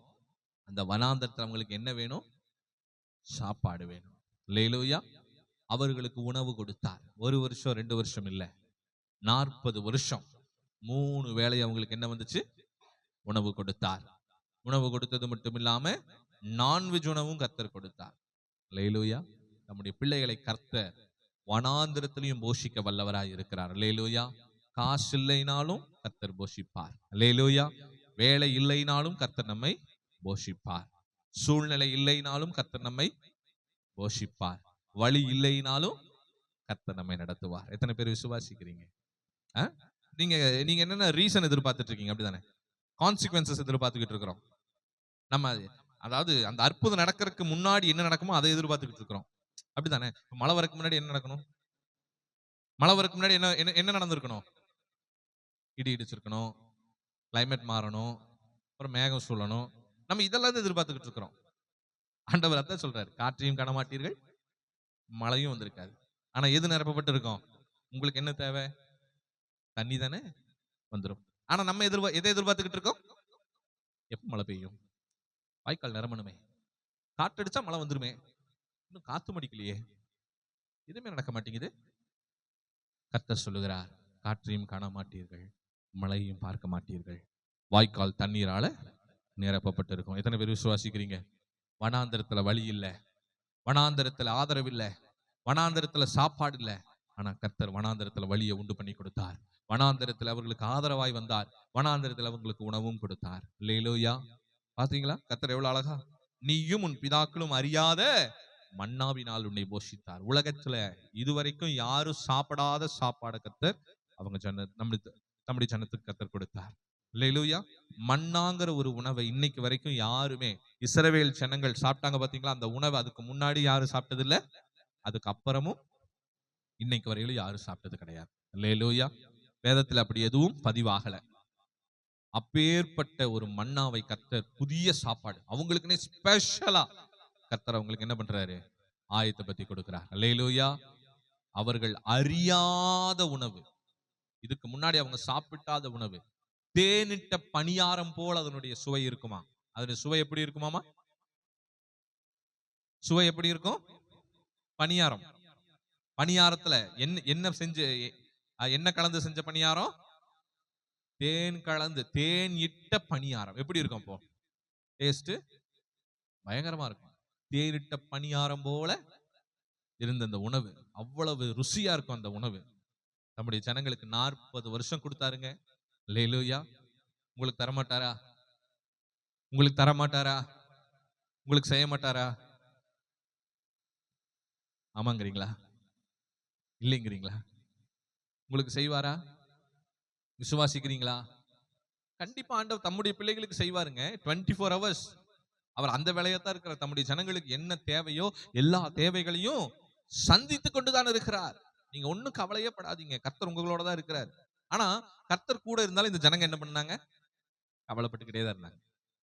அந்த வனாந்தரத்தில் அவங்களுக்கு என்ன வேணும்? சாப்பாடு வேணும். அல்லேலூயா. அவர்களுக்கு உணவு கொடுத்தார். 1 வருஷம் 2 வருஷம் இல்ல, 40 வருஷம் 3 வேளை அவங்களுக்கு என்ன வந்துச்சு? உணவு கொடுத்தார். உணவு கொடுத்தது மட்டும் இல்லாம நான்வெஜ் உணவும் கர்த்தர் கொடுத்தார். அல்லேலூயா. நம்முடைய பிள்ளைகளை கர்த்தர் வனாந்திரத்திலையும் போஷிக்க வல்லவராய் இருக்கிறார். அல்லேலூயா. காசு இல்லைனாலும் கர்த்தர் போஷிப்பார். அல்லேலூயா. வேலை இல்லைனாலும் கர்த்தர் நம்மை போஷிப்பார். சூழ்நிலை இல்லைனாலும் கர்த்தர் நம்மை போஷிப்பார். வழி இல்லைனாலும் கர்த்தர் நம்மை நடத்துவார். எத்தனை பேர் விசுவாசிக்கிறீங்க? நீங்க நீங்க என்னென்ன ரீசன் எதிர்பார்த்துட்டு இருக்கீங்க? அப்படிதானே கான்சிக்வன்சஸ் எதிர்பார்த்துக்கிட்டு இருக்கிறோம் நம்ம. அதாவது அந்த அற்புதம் நடக்கிறதுக்கு முன்னாடி என்ன நடக்குமோ அதை எதிர்பார்த்துக்கிட்டு இருக்கிறோம். அப்படித்தானே? மழை வரக்கு முன்னாடி என்ன நடக்கணும்? மழை வரக்கு முன்னாடி என்ன என்ன நடந்திருக்கணும்? இடி இடிச்சிருக்கணும், கிளைமேட் மாறணும், அப்புறம் மேகம் சூழணும். நம்ம இதெல்லாம் எதிர்பார்த்துக்கிட்டு இருக்கிறோம். ஆண்டவர் அதான் சொல்றாரு, காற்றையும் காணமாட்டீர்கள், மழையும் வந்திருக்காது. ஆனா எது நிரப்பப்பட்டு இருக்கோம்? உங்களுக்கு என்ன தேவை? தண்ணி தானே வந்துடும். ஆனா நம்ம எதை எதிர்பார்த்துக்கிட்டு இருக்கோம்? எப்ப மழை பெய்யும்? வாய்க்கால் நிரம்பணுமே, காற்றடிச்சா மழை வந்துருமே. இன்னும் காத்து மடிக்கலையே, எதுவுமே நடக்க மாட்டேங்குது. கர்த்தர் சொல்லுகிறார், காற்றையும் காண மாட்டீர்கள், மழையும் பார்க்க மாட்டீர்கள், வாய்க்கால் தண்ணீரால நிரப்பப்பட்டு இருக்கும். எத்தனை பேர் விசுவாசிக்கிறீங்க? வனாந்தரத்துல வழி இல்லை, வனாந்தரத்துல ஆதரவு இல்லை, வனாந்தரத்துல சாப்பாடு இல்லை. ஆனா கர்த்தர் வனாந்தரத்துல வழியை உண்டு பண்ணி கொடுத்தார். வனாந்தரத்தில் அவர்களுக்கு ஆதரவாய் வந்தார். வனாந்தரத்தில் அவங்களுக்கு உணவும் கொடுத்தார். அல்லேலூயா. பாத்தீங்களா கர்த்தர் எவ்வளவு அழகா? நீயும் உன் பிதாக்களும் அறியாத மன்னாவினால் உன்னை போஷித்தார். உலகத்துல இதுவரைக்கும் யாரும் சாப்பிடாத சாப்பாடு கர்த்தர் அவங்க நம்முடைய ஜனத்துக்கு கர்த்தர் கொடுத்தார். அல்லேலூயா. மன்னாங்கிற ஒரு உணவை இன்னைக்கு வரைக்கும் யாருமே, இஸ்ரவேல் ஜனங்கள் சாப்பிட்டாங்க பாத்தீங்களா? அந்த உணவை அதுக்கு முன்னாடி யாரும் சாப்பிட்டது இல்ல, அதுக்கு அப்புறமும் இன்னைக்கு வரையிலும் யாரும் சாப்பிட்டது கிடையாது. அல்லேலூயா. வேதத்துல அப்படி எதுவும் பதிவாகல. அப்பேற்பட்ட ஒரு மன்னாவை கர்த்தர் புதிய சாப்பாடு அவங்களுக்குன்னே ஸ்பெஷலா கர்த்தர் அவங்களுக்கு என்ன பண்றாரு? ஆயத்தை பத்தி கொடுக்கிறார். அல்லேலூயா. அவர்கள் அறியாத உணவு, இதுக்கு முன்னாடி அவங்க சாப்பிட்டாத உணவு, தேனிட்ட பணியாரம் போல் அதனுடைய சுவை இருக்குமா? அதனுடைய சுவை எப்படி இருக்குமாமா? சுவை எப்படி இருக்கும்? பணியாரம். பணியாரத்துல என்ன செஞ்சு, என்ன கலந்து செஞ்ச பணியாரம்? தேன் கலந்து, தேன் இட்ட பணியாரம். எப்படி இருக்கும்? அப்போ டேஸ்ட் பயங்கரமா இருக்கும். தேனிட்ட பணியாரம் போல இருந்த அந்த உணவு அவ்வளவு ருசியா இருக்கும். அந்த உணவு நம்முடைய ஜனங்களுக்கு 40 வருஷம் கொடுத்தாருங்க. அல்லேலூயா. உங்களுக்கு தரமாட்டாரா? உங்களுக்கு தரமாட்டாரா? உங்களுக்கு செய்ய மாட்டாரா? ஆமாங்கிறீங்களா? இல்லைங்கிறீங்களா? உங்களுக்கு செய்வாரா? விசுவாசிக்கிறீங்களா? கண்டிப்பா ஆண்டவர் தம்முடைய பிள்ளைகளுக்கு செய்வாருங்க. 24 hours அவர் அந்த வேலையத்தான் இருக்கிறார். தம்முடைய ஜனங்களுக்கு என்ன தேவையோ எல்லா தேவைகளையும் சந்தித்து கொண்டுதான் இருக்கிறார். நீங்க ஒண்ணும் கவலையே படாதீங்க. கர்த்தர் உங்களோட தான் இருக்கிறார். ஆனா கர்த்தர் கூட இருந்தாலும் இந்த ஜனங்க என்ன பண்ணாங்க? கவலைப்பட்டுக்கிட்டே தான் இருந்தாங்க,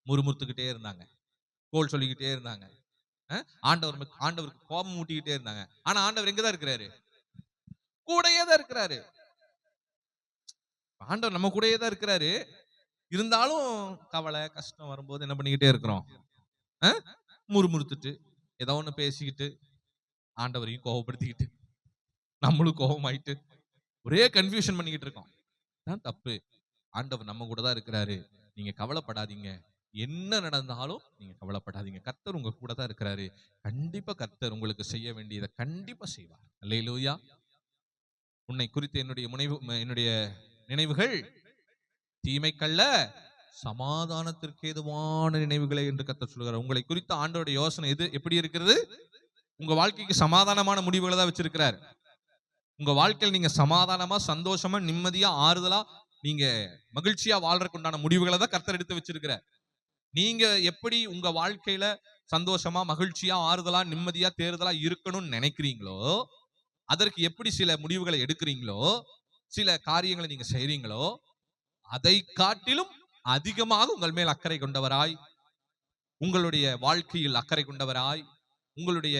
முறுமுறுத்துக்கிட்டே இருந்தாங்க, கோல் சொல்லிக்கிட்டே இருந்தாங்க, ஆண்டவருக்கு கோபம் ஊட்டிக்கிட்டே இருந்தாங்க. ஆனா ஆண்டவர் எங்கதான் இருக்கிறாரு? கூடயே தான் இருக்கிறாரு. ஆண்டவர் நம்ம கூடயே தான் இருக்கிறாரு. இருந்தாலும் கவலை கஷ்டம் வரும்போது என்ன பண்ணிக்கிட்டே இருக்கிறோம்? முறுமுறுத்துட்டு ஏதோ ஒண்ணு பேசிக்கிட்டு ஆண்டவரையும் கோபப்படுத்திக்கிட்டு நம்மளும் கோபமாயிட்டு ஒரே கன்ஃபியூஷன் பண்ணிக்கிட்டு இருக்கோம். தான் தப்பு. ஆண்டவர் நம்ம கூட தான் இருக்கிறாரு. நீங்க கவலைப்படாதீங்க. என்ன நடந்தாலும் நீங்க கவலைப்படாதீங்க. கர்த்தர் உங்க கூட தான் இருக்கிறாரு. கண்டிப்பா கர்த்தர் உங்களுக்கு செய்ய வேண்டியதை கண்டிப்பா செய்வார். அல்லேலூயா. உன்னை குறித்து என்னுடைய நினைவுகள் தீமைக்கல்ல, சமாதானத்திற்கு ஏதுவான நினைவுகளை என்று கர்த்தர் சொல்கிறார். உங்களை குறித்த ஆண்டவருடைய யோசனை எப்படி இருக்கிறது? உங்க வாழ்க்கைக்கு சமாதானமான முடிவுகளை தான் வச்சிருக்கிறார். உங்க வாழ்க்கையில் நீங்க சமாதானமா, சந்தோஷமா, நிம்மதியா, ஆறுதலா, நீங்க மகிழ்ச்சியா வாழ்றதுக்கு உண்டான முடிவுகளை தான் கர்த்தர் எடுத்து வச்சிருக்கிறார். நீங்க எப்படி உங்க வாழ்க்கையில சந்தோஷமா, மகிழ்ச்சியா, ஆறுதலா, நிம்மதியா, தேறுதலா இருக்கணும்னு நினைக்கிறீங்களோ, அதற்கு எப்படி சில முடிவுகளை எடுக்கிறீங்களோ, சில காரியங்களை நீங்க செய்றீங்களோ, அதை காட்டிலும் அதிகமாக உங்கள் மேல் அக்கறை கொண்டவராய், உங்களுடைய வாழ்க்கையில் அக்கறை கொண்டவராய், உங்களுடைய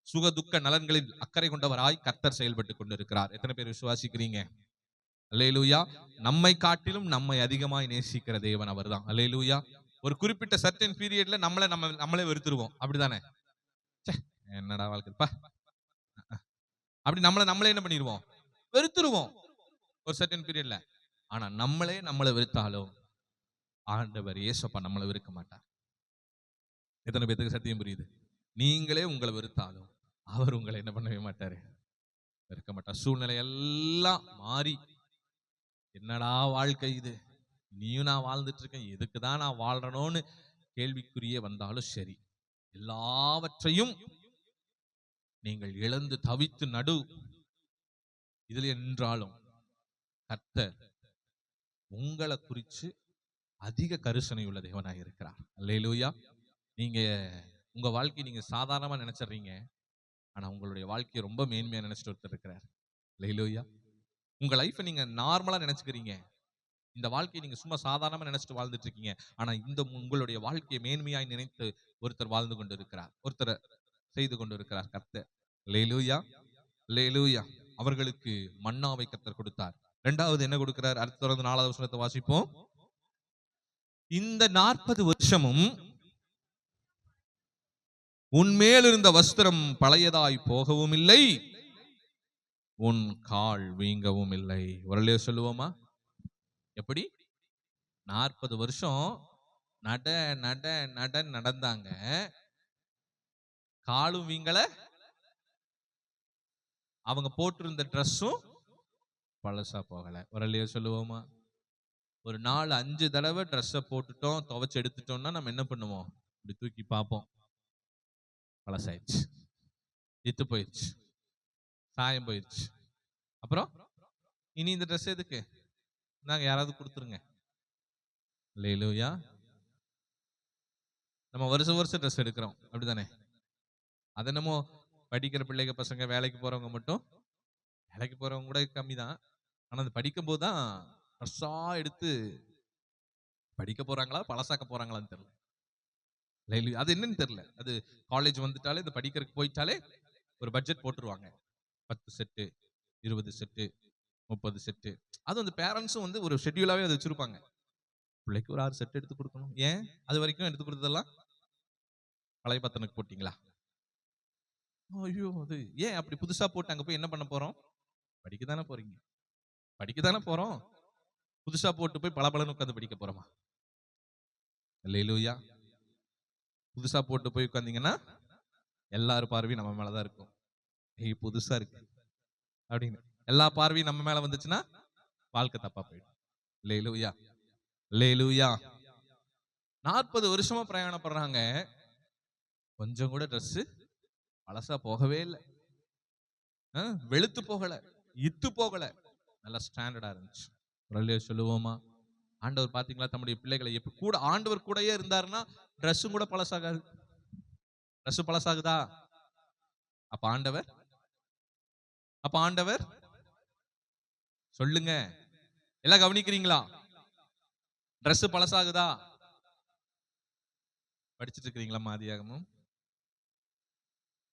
சுக துக்க நலன்களில் அக்கறை கொண்டவராய் கர்த்தர் செயல்பட்டு கொண்டிருக்கிறார். எத்தனை பேர் விசுவாசிக்கிறீங்க? அல்லேலூயா. நம்மை காட்டிலும் நம்மை அதிகமாய் நேசிக்கிற தேவன் அவர்தான். அல்லேலூயா. ஒரு குறிப்பிட்ட சர்டன் பீரியட்ல நம்மளே வெறுத்துருவோம். அப்படிதானே? என்னடா வாழ்க்கைப்பா, அப்படி நம்மளே என்ன பண்ணிடுவோம்? வெறுத்துருவோம் ஒரு சர்டன் பீரியட்ல. ஆனா நம்மளை வெறுத்தாலும் ஆண்டவர் இயேசுப்பா நம்மளை வெறுக்க மாட்டார். எத்தனை பேருக்கு சத்தியம் புரியுது? நீங்களே உங்களை வெறுத்தாலும் அவர் உங்களை என்ன பண்ணவே மாட்டாரு, இருக்க மாட்டார். சூழ்நிலை எல்லாம் மாறி, என்னடா வாழ்க்கை இது, நீயும் நான் வாழ்ந்துட்டு இருக்கேன், எதுக்குதான் நான் வாழ்றனோன்னு கேள்விக்குறியே வந்தாலும் சரி, எல்லாவற்றையும் நீங்கள் இழந்து தவித்து நடு இதுல என்றாலும் கர்த்தர் உங்களை குறித்து அதிக கரிசனை உள்ள தேவனாய் இருக்கிறார். அல்லேலூயா. நீங்க உங்க வாழ்க்கையை நீங்க சாதாரணமா நினைச்சிடுறீங்க, ஆனா உங்களுடைய வாழ்க்கையை ரொம்ப மேன்மையா நினைச்சிட்டு ஒருத்தர் இருக்கிறார். அல்லேலூயா. உங்க லைஃபை நீங்க நார்மலா நினைச்சுக்கிறீங்க, இந்த வாழ்க்கையை நீங்க சும்மா சாதாரணமா நினைச்சிட்டு வாழ்ந்துட்டு இருக்கீங்க, ஆனா இந்த உங்களுடைய வாழ்க்கையை மேன்மையாய் நினைத்து ஒருத்தர் வாழ்ந்து கொண்டு இருக்கிறார், ஒருத்தர் செய்து கொண்டு இருக்கிறார் கர்த்தர். அல்லேலூயா, அல்லேலூயா. அவர்களுக்கு மன்னாவை கர்த்தர் கொடுத்தார். இரண்டாவது என்ன கொடுக்கிறார்? அடுத்து தொடர்ந்து 4வது வசனத்தை வாசிப்போம். இந்த 40 வருஷமும் உன்மேல் இருந்த வஸ்திரம் பழையதாய் போகவும் இல்லை, உன் கால் வீங்கவும் இல்லை. வரலையோ சொல்லுவோமா? எப்படி 40 வருஷம் நட நட நட நடந்தாங்க, காலும் வீங்கல, அவங்க போட்டிருந்த ட்ரெஸ்ஸும் பழசா போகல. வரலையோ சொல்லுவோமா? ஒரு 4-5 தடவை ட்ரெஸ்ஸை போட்டுட்டோம், துவைச்சு எடுத்துட்டோம்னா நம்ம என்ன பண்ணுவோம்? இப்படி தூக்கி பார்ப்போம், பழசாயிடுச்சு, இத்து போயிடுச்சு, சாயம் போயிடுச்சு. அப்புறம் இனி இந்த ட்ரெஸ் எதுக்கு, நாங்க யாராவது கொடுத்துருங்க. அல்லேலூயா. நம்ம வருஷம் ட்ரெஸ் எடுக்கிறோம், அப்படிதானே? அது என்னமோ படிக்கிற பிள்ளைங்க பசங்க, வேலைக்கு போறவங்க மட்டும், வேலைக்கு போறவங்க கூட கம்மி தான், ஆனா அது படிக்கும் போதுதான் ட்ரெஸ்ஸா எடுத்து படிக்க போறாங்களா பழசாக்க போறாங்களான்னு தெரியல. அது என்னன்னு தெரியல. அது காலேஜ் வந்துட்டாலே, இந்த படிக்கிறதுக்கு போயிட்டாலே ஒரு பட்ஜெட் போட்டுருவாங்க, 10 செட்டு, 20 செட்டு, 30 செட்டு. அது அந்த பேரண்ட்ஸும் வந்து ஒரு ஷெட்யூலாவே அதை வச்சிருப்பாங்க. பிள்ளைக்கு ஒரு 6 செட் எடுத்து கொடுக்கணும். ஏன் அது வரைக்கும் எடுத்து கொடுத்ததெல்லாம் பழைய பத்தனுக்கு போட்டீங்களா? ஐயோ, அது ஏன் அப்படி புதுசா போட்டு அங்க போய் என்ன பண்ண போறோம்? படிக்கத்தானே போறீங்க, படிக்கத்தானே போறோம். புதுசா போட்டு போய் பலபலன்னு உட்காந்து படிக்க போறோமா? அல்லேலூயா. புதுசா போட்டு போய் உட்கார்ந்தீங்கன்னா எல்லாரும் பார்வையும் நம்ம மேலதான் இருக்கும். ஏய் புதுசா இருக்கு அப்படின்னு எல்லா பார்வையும் நம்ம மேல வந்துச்சுன்னா வாழ்க்கை தப்பா போயிடும். அல்லேலூயா, அல்லேலூயா. 40 வருஷமா பிரயாணப்படுறாங்க, கொஞ்சம் கூட ட்ரெஸ் பழசா போகவே இல்லை, வெளுத்து போகல, இத்து போகல, நல்லா ஸ்டாண்டர்டா இருந்துச்சு. சொல்லுவோமா? ஆண்டவர் பாத்தீங்களா தம்முடைய பிள்ளைகளை எப்படி கூட, ஆண்டவர் கூடயே இருந்தாருன்னா ட்ரெஸ்ஸும் கூட பழசாகாது. ட்ரெஸ் பழசாகுதா? அப்ப ஆண்டவர் சொல்லுங்க, எல்லாம் கவனிக்கிறீங்களா? ட்ரெஸ் பழசாகுதா? படிச்சுட்டு இருக்கிறீங்களா ஆதியாகமம்?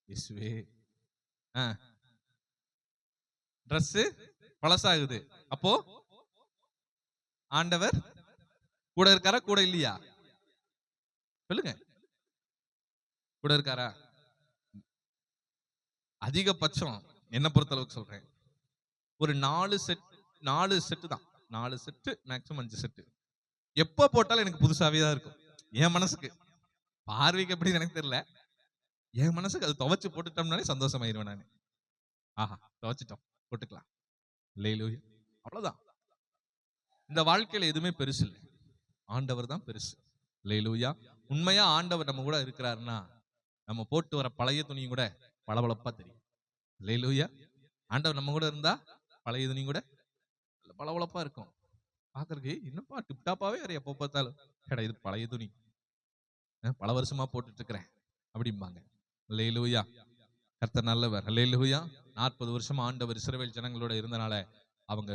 இயேசுவே, ட்ரெஸ் பழசாகுது, அப்போ ஆண்டவர் கூட இருக்காரா கூட இல்லையா? சொல்லுங்க, கூட இருக்காரா? அதிகபட்சம் என்ன பொறுத்தளவுக்கு சொல்றேன், ஒரு 4 செட்டு தான், 4 செட்டு மேக்ஸிமம் 5 செட்டு எப்ப போட்டாலும் எனக்கு புதுசாவே தான் இருக்கும். என் மனசுக்கு, பார்வைக்கு எப்படி எனக்கு தெரியல, என் மனசுக்கு அது துவைச்சு போட்டுட்டோம்னாலே சந்தோஷமாயிருவேன் நானு. ஆஹா, துவைச்சிட்டோம், போட்டுக்கலாம். அல்லேலூயா. அவ்வளவுதான். இந்த வாழ்க்கையில எதுவுமே பெருசு இல்லை, ஆண்டவர் தான் பெருசு. அல்லேலூயா. உண்மையா ஆண்டவர் நம்ம கூட இருக்கிறாருன்னா நம்ம போட்டு வர பழைய துணியும் கூட பளபளப்பா தெரியும். அல்லேலூயா. ஆண்டவர் நம்ம கூட இருந்தா பழைய துணியும் கூட பளபளப்பா இருக்கும். பாக்குறதுக்கு இன்னும்ப்பா டிப்டாப்பாவே எப்ப பார்த்தாலும், கேடா இது பழைய துணி, பல வருஷமா போட்டுட்டு இருக்கிறேன் அப்படிம்பாங்க. அல்லேலூயா. கர்த்தர் நல்லவர். அல்லேலூயா. 40 வருஷமா ஆண்டவர் இஸ்ரவேல் ஜனங்களோட இருந்தனால அவங்க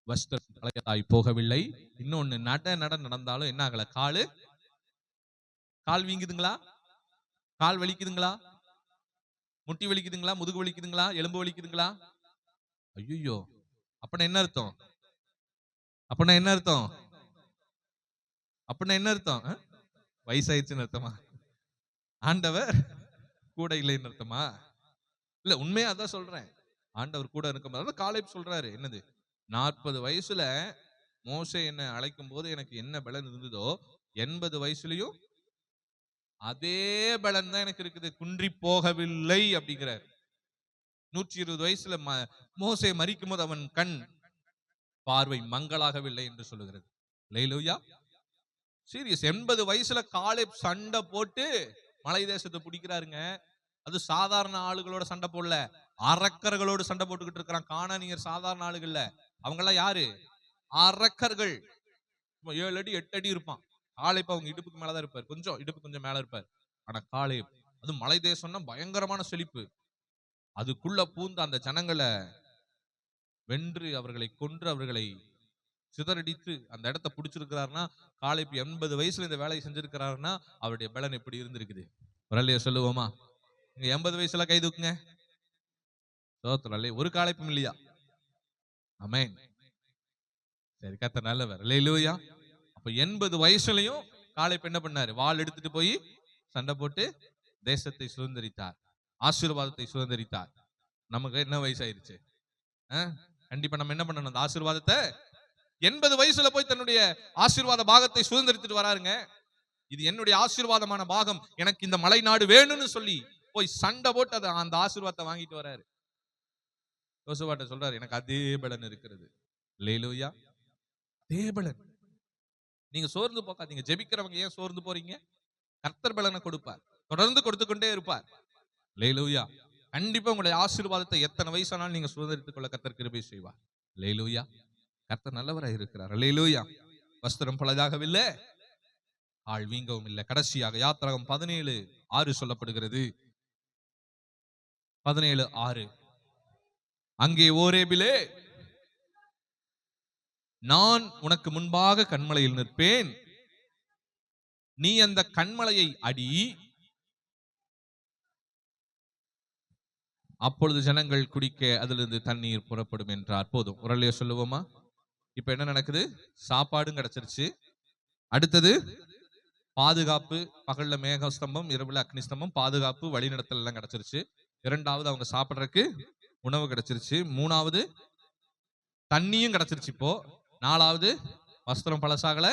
வஸ்திரம் பழையதாய் போகவில்லை. இன்னொன்னு, நட நடந்தாலும் என்ன ஆகல, கால் வீங்குதுங்களா? கால் வலிக்குதுங்களா? முட்டி வலிக்குதுங்களா? முதுகு வலிக்குதுங்களா? எலும்பு வலிக்குதுங்களா? ஐயோ, அப்பனா என்ன அர்த்தம்? அப்படின்னா என்ன அர்த்தம்? வயசாயிடுச்சுன்னு அர்த்தமா? ஆண்டவர் கூட இல்லைன்னு அர்த்தமா? இல்ல, உண்மையா அதான் சொல்றேன். ஆண்டவர் கூட இருக்கும். காலேப் சொல்றாரு, என்னது 40 வயசுல மோசே என்ன அழைக்கும் போது எனக்கு என்ன பலன் இருந்ததோ 80 வயசுலயும் அதே பலன் தான் எனக்கு இருக்குது, குன்றி போகவில்லை அப்படிங்கிறார். 120 வயசுல மோசே மரிக்கும் போது அவன் கண் பார்வை மங்களாகவில்லை என்று சொல்லுகிறது. அல்லேலூயா. சீரியஸ். 80 வயசுல காலேப் சண்டை போட்டு மலை தேசத்தை பிடிக்கிறாருங்க. அது சாதாரண ஆளுகளோட சண்டை போடல, அரக்கர்களோடு சண்டை போட்டுக்கிட்டு இருக்கிறான். கானானியர் சாதாரண ஆளுகள்ல, அவங்க எல்லாம் யாரு? அரக்கர்கள். 7 அடி 8 அடி இருப்பான். காலேப் அவங்க இடுப்புக்கு மேலதான் இருப்பார், கொஞ்சம் இடுப்பு கொஞ்சம் மேல இருப்பார். ஆனா காலேப், அது மலை தேசம்னா பயங்கரமான செழிப்பு, அதுக்குள்ள பூந்து அந்த ஜனங்களை வென்று அவர்களை கொன்று அவர்களை சிதறடித்து அந்த இடத்தை பிடிச்சிருக்கிறாருன்னா, காலேப் 80 வயசுல இந்த வேலையை செஞ்சிருக்கிறாருன்னா அவருடைய பலன் எப்படி இருந்திருக்குது? வரலையா சொல்லுவோமா? 80 வயசுல கை தூக்குங்க. ஒரு காலேப்பும் இல்லையா? ஆமென். சரி, கர்த்தர் நல்லவர். அல்லேலூயா. அப்ப 80 வயசுலயும் காலேப் என்ன பண்ணாரு? வாள் எடுத்துட்டு போய் சண்டை போட்டு தேசத்தை சுதந்திரித்தார், ஆசீர்வாதத்தை சுதந்திரித்தார். நமக்கு என்ன வயசாயிருச்சு? கண்டிப்பா நம்ம என்ன பண்ணணும்? அந்த ஆசீர்வாதத்தை 80 வயசுல போய் தன்னுடைய ஆசீர்வாத பாகத்தை சுதந்திரித்துட்டு வராருங்க. இது என்னுடைய ஆசீர்வாதமான பாகம், எனக்கு இந்த மலை நாடு வேணும்னு சொல்லி போய் சண்டை போட்டு அந்த ஆசீர்வாதத்தை வாங்கிட்டு வராரு. யோசுவாட்ட சொல்றாரு, எனக்கு அதே பலன் இருக்கிறது. அல்லேலூயா. அதே பலன். நீங்க சோர்ந்து போகாதீங்க. ஜெபிக்கிறவங்க ஏன் சோர்ந்து போறீங்க? கர்த்தர் பலனை கொடுப்பார், தொடர்ந்து கொடுத்து கொண்டே இருப்பார். அல்லேலூயா. கண்டிப்பா உங்களுடைய ஆசீர்வாதத்தை எத்தனை வயசானாலும் நீங்க சுதந்திரித்துக் கொள்ள கர்த்தர் கிருபை செய்வார். அல்லேலூயா. கர்த்தர் நல்லவராய் இருக்கிறார். அல்லேலூயா. வஸ்திரம் பழுதாகவில்லை, ஆள் வீங்கவும் இல்லை. கடைசியாக யாத்திராகமம் 17:6 சொல்லப்படுகிறது. 17:6, அங்கே ஓரேபிலே நான் உனக்கு முன்பாக கன்மலையில் நிற்பேன், நீ அந்த கன்மலையை அடி, அப்பொழுது ஜனங்கள் குடிக்க அதிலிருந்து தண்ணீர் புறப்படும் என்றார். போதும். உரலைய சொல்லுவோமா? இப்ப என்ன நடக்குது? சாப்பாடும் கிடைச்சிருச்சு. அடுத்தது பாதுகாப்பு. பகல்ல மேக ஸ்தம்பம், இரவுல அக்னி ஸ்தம்பம். பாதுகாப்பு, வழிநடத்தல் எல்லாம் கிடைச்சிருச்சு. இரண்டாவது அவங்க சாப்பிடறதுக்கு உணவு கிடைச்சிருச்சு. மூணாவது தண்ணியும் கிடைச்சிருச்சு. இப்போ நாலாவது வஸ்திரம் பழசாகல,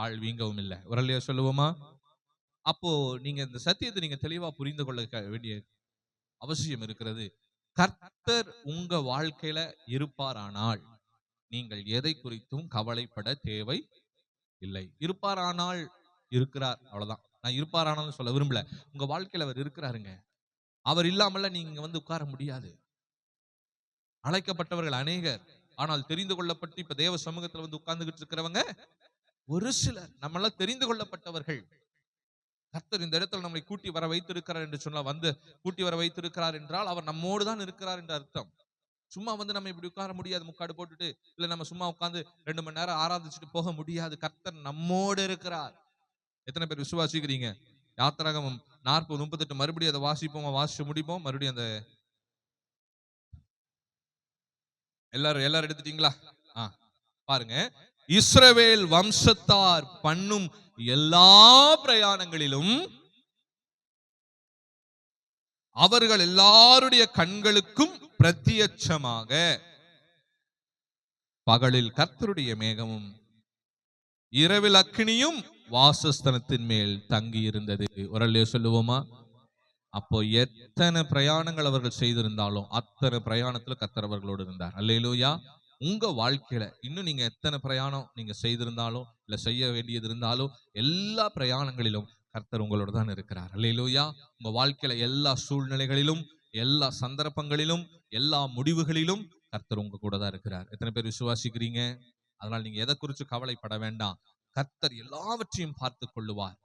ஆள் வீங்கவும் இல்லை. உரலைய சொல்லுவோமா? அப்போ நீங்க இந்த சத்தியத்தை நீங்க தெளிவா புரிந்து கொள்ள வேண்டிய அவசியம் இருக்கிறது. கர்த்தர் உங்க வாழ்க்கையில இருப்பாரானால் நீங்கள் எதை குறித்தும் கவலைப்பட தேவை இல்லை. இருப்பாரானால் இருக்கிறார், அவ்வளவுதான். நான் இருப்பாரானாலும் சொல்ல விரும்பல. உங்க வாழ்க்கையில அவர் இருக்கிறாருங்க. அவர் இல்லாமல நீங்க உட்கார முடியாது. அழைக்கப்பட்டவர்கள் அநேகர், ஆனால் தெரிந்து கொள்ளப்பட்டு இப்ப தேவ சமூகத்துல உட்கார்ந்துகிட்டு இருக்கிறவங்க ஒரு சிலர். நம்மளாம் தெரிந்து கொள்ளப்பட்டவர்கள். கர்த்தர் இந்த இடத்துல நம்மை கூட்டி வர வைத்திருக்கிறார் என்று சொன்னா, கூட்டி வர வைத்திருக்கிறார் என்றால் அவர் நம்மோடு தான் இருக்கிறார் என்ற அர்த்தம். சும்மா நம்ம இப்படி உட்கார முடியாது, முக்காடு போட்டுட்டு. இல்ல நம்ம சும்மா உட்கார்ந்து 2 மணி நேரம் ஆராதிச்சுட்டு போக முடியாது. கர்த்தர் நம்மோடு இருக்கிறார். எத்தனை பேர் விசுவாசிக்கிறீங்க? யாத்திராகமம் 40:38 மறுபடியும் அதை வாசிச்சு முடிப்போம். மறுபடியும் அந்த எல்லாரும் எடுத்துட்டீங்களா? பாருங்க. இஸ்ரவேல் வம்சத்தார் பண்ணும் எல்லா பிரயாணங்களிலும் அவர்கள் எல்லாருடைய கண்களுக்கும் பிரத்யட்சமாக பகலில் கர்த்தருடைய மேகமும் இரவில் அக்கினியும் வாசஸ்தலத்தின் மேல் தங்கி இருந்தது. ஒரல்லே சொல்லுவோமா? அப்போ எத்தனை பிரயாணங்கள் அவர்கள் செய்திருந்தாலும் அத்தனை பிரயாணத்துல கர்த்தர் அவர்களோடு இருந்தார். அல்லேலூயா. உங்க வாழ்க்கையில இன்னும் நீங்க எத்தனை பிரயாணம் நீங்க செய்திருந்தாலும் இல்ல செய்ய வேண்டியது இருந்தாலும் எல்லா பிரயாணங்களிலும் கர்த்தர் உங்களோட தான் இருக்கிறார். அல்லேலூயா. உங்க வாழ்க்கையில எல்லா சூழ்நிலைகளிலும், எல்லா சந்தர்ப்பங்களிலும், எல்லா முடிவுகளிலும் கர்த்தர் உங்க கூட தான் இருக்கிறார். எத்தனை பேர் விசுவாசிக்கிறீங்க? அதனால நீங்க எதை குறித்து கவலைப்பட வேண்டாம். கர்த்தர் எல்லாவற்றையும் பார்த்து கொள்ளுவார்.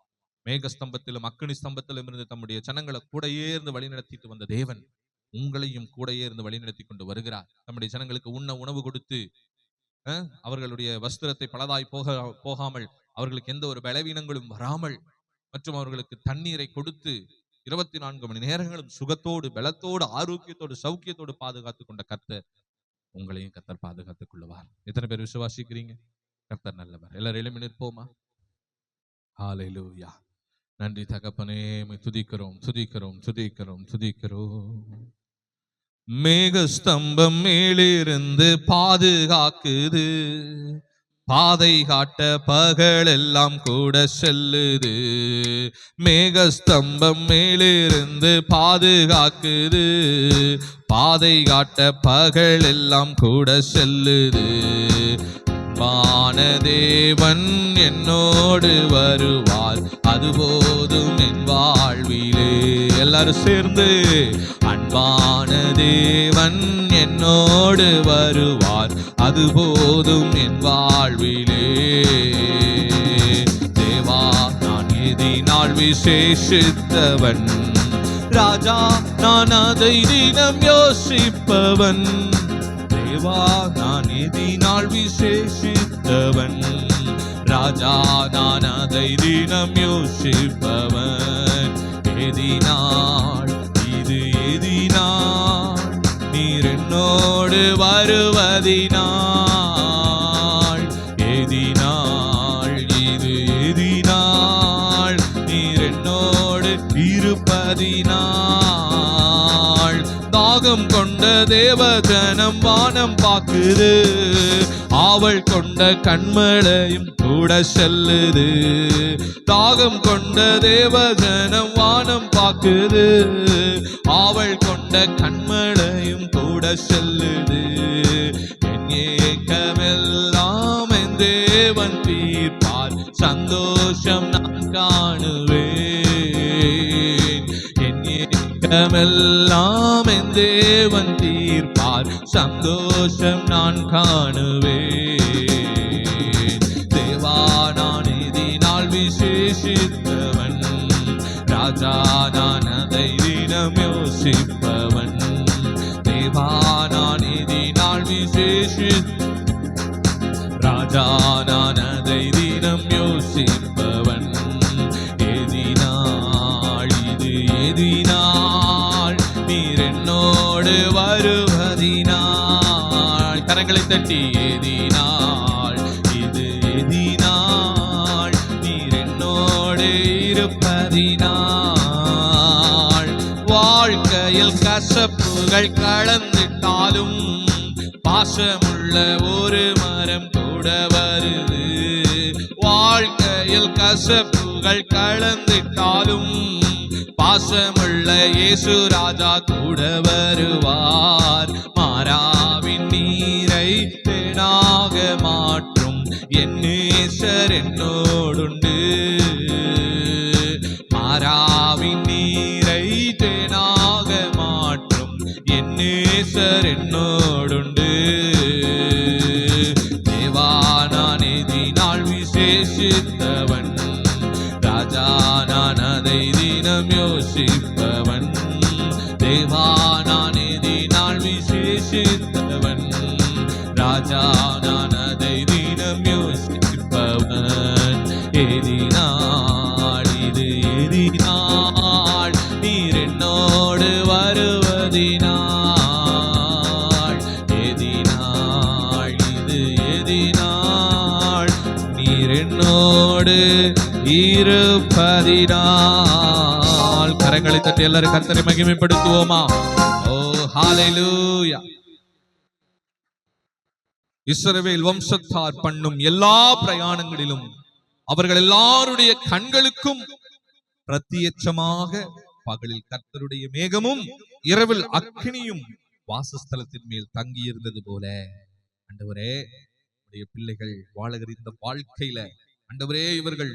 மேகஸ்தம்பத்திலும் அக்கினி ஸ்தம்பத்திலும் இருந்து தம்முடைய ஜனங்களை கூடையே இருந்து வழி நடத்திட்டு வந்த தேவன் உங்களையும் கூடையே இருந்து வழிநடத்தி கொண்டு வருகிறார். நம்முடைய ஜனங்களுக்கு உணவு கொடுத்து அவர்களுடைய வஸ்திரத்தை பலதாய் போகாமல், அவர்களுக்கு எந்த ஒரு பலவீனங்களும் வராமல், மற்றும் அவர்களுக்கு தண்ணீரை கொடுத்து 24 மணி நேரங்களும் சுகத்தோடு, பலத்தோடு, ஆரோக்கியத்தோடு, சௌக்கியத்தோடு பாதுகாத்து கொண்ட கர்த்தர் உங்களையும் கர்த்தர் பாதுகாத்துக் கொள்ளுவார். எத்தனை பேர் விசுவாசிக்கிறீங்க? கர்த்தர் நல்லவர். எல்லாரும் எழும்பி நிற்போமா? ஹல்லேலூயா. நன்றி தகப்பனே, துதிக்கிறோம் துதிக்கிறோம் துதிக்கிறோம் துதிக்கிறோம். மேகஸ்தம்பம் மேலிருந்து பாதுகாக்குது, பாதை காட்ட பகலெல்லாம் கூட செல்லுது. மேகஸ்தம்பம் மேலிருந்து பாதுகாக்குது. பாதை காட்ட பகலெல்லாம் கூட செல்லுது. அன்பான தேவன் என்னோடு வருவார், அது போதும் என் வாழ்விலே. எல்லாரும் சேர்ந்து, அன்பான தேவன் என்னோடு வருவார், அது போதும் என் வாழ்விலே. தேவா, நான் எதினால் விசேஷித்தவன், ராஜா நான் அதை தினம் யோசிப்பவன். தேவா, நான் எதினால் விசேஷித்தவன், ராஜா நான் அதை தினம் யோசிப்பவன். எதினால், இது எதினால், நீர் என்னோடு வருவதினால். எதினால், இது எதினால், நீர் என்னோடு இருப்பதினால். தாகம் கொண்ட தேவஜனம் வானம் பாக்குது, ஆவல் கொண்ட கண்மலையும் கூட செல்லுது. தாகம் கொண்ட தேவஜனம் வானம் பாக்குது, ஆவல் கொண்ட கண்மலையும் கூட செல்லுது. என் ஏக்கமெல்லாம் என் தேவன் தீர்ப்பார், சந்தோஷம் நான் காணுவேன். என் ஏக்கமெல்லாம் என் தேவன் தீர்ப்பார், சந்தோஷம் நான் காணுவேன். தேவா, நான் எதினால் விசேஷித்தவன், ராஜா நான் அதை தினம் யோசிப்பவன். தேவா, நான் எதினால் ராஜா நான் அதை தினம் யோசிப்பவன். எதினால், இது எதினால், நீர் என்னோடு வருவதினால். கரங்களை தட்டி, எதினால், இது எதினால், நீர் என்னோடு இருப்பதினால். வாழ்க்கையில் கசப்புகள் கலந்துட்டாலும் பாசமுள்ள ஒரு மரம் கூட வருது. வாழ்க்கையில் கசப்புகள் கலந்துட்டாலும் பாசமுள்ள இயேசு ராஜா கூட வருவார். மாறாவின் நீரை தேனாக மாற்றும் என் நேசர் என்னோடுண்டு. மாறாவின் நீரை தேனாக மாற்றும் என் நேசர் என்னோடுண்டு. தேவா, நான் எதினால் விசேஷித்தவன், ராஜா நான் அதை தினம் யோசிப்பவன். தேவா, நான் எதினால் விசேஷித்தவன், ராஜா நான் அதை தினம் யோசிப்பவன். எதினால், இது எதினால், நீர் என்னோடு வருவதினால். எதினால், இது எதினால், நீர் என்னோடு இருப்பதினால். கரங்களை தட்டி எல்லாரும் கர்த்தரை மகிமைப்படுத்துவோமா? ஓ ஹalleluya. இஸ்ரவேல் வம்சத்தார் பண்ணும் எல்லா பிரயாணங்களிலும் அவர்கள் எல்லாருடைய கண்களுக்கும் பிரத்யட்சமாக பகலில் கர்த்தருடைய மேகமும் இரவில் அக்கினியும் வாசஸ்தலத்தின் மேல் தங்கி இருந்தது போல. ஆண்டவரே, உடைய பிள்ளைகள் வாழுகிற இந்த வாழ்க்கையில ஆண்டவரே, இவர்கள்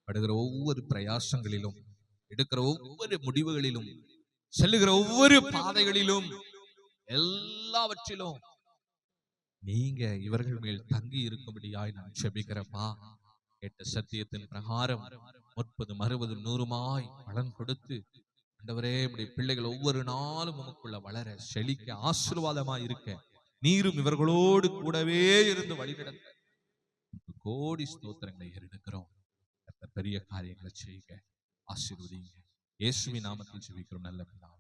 படுகிற ஒவ்வொரு பிரயாசங்களிலும், எடுக்கிற ஒவ்வொரு முடிவுகளிலும், செல்லுகிற ஒவ்வொரு பாதைகளிலும், எல்லாவற்றிலும் நீங்க இவர்கள் மேல் தங்கி இருக்கும்படியாய் நான் ஜெபிக்கிறப்பா. கேட்ட சத்தியத்தின் பிரகாரம் 30, 60, 100 பலன் கொடுத்து ஆண்டவரே, உடைய பிள்ளைகள் ஒவ்வொரு நாளும் உமக்குள்ள வளர, செழிக்க, ஆசீர்வாதமாய் இருக்க நீரும் இவர்களோடு கூடவே இருந்து வழிநடத்த கோடி ஸ்தோத்திரங்களை ஏறெடுக்கிறோம். பெரிய காரியங்களை செய்யுங்க, ஆசீர்வதிங்க. இயேசுவின் நாமத்தில் ஜெபிக்கிறோம் நல்ல பிதாவே.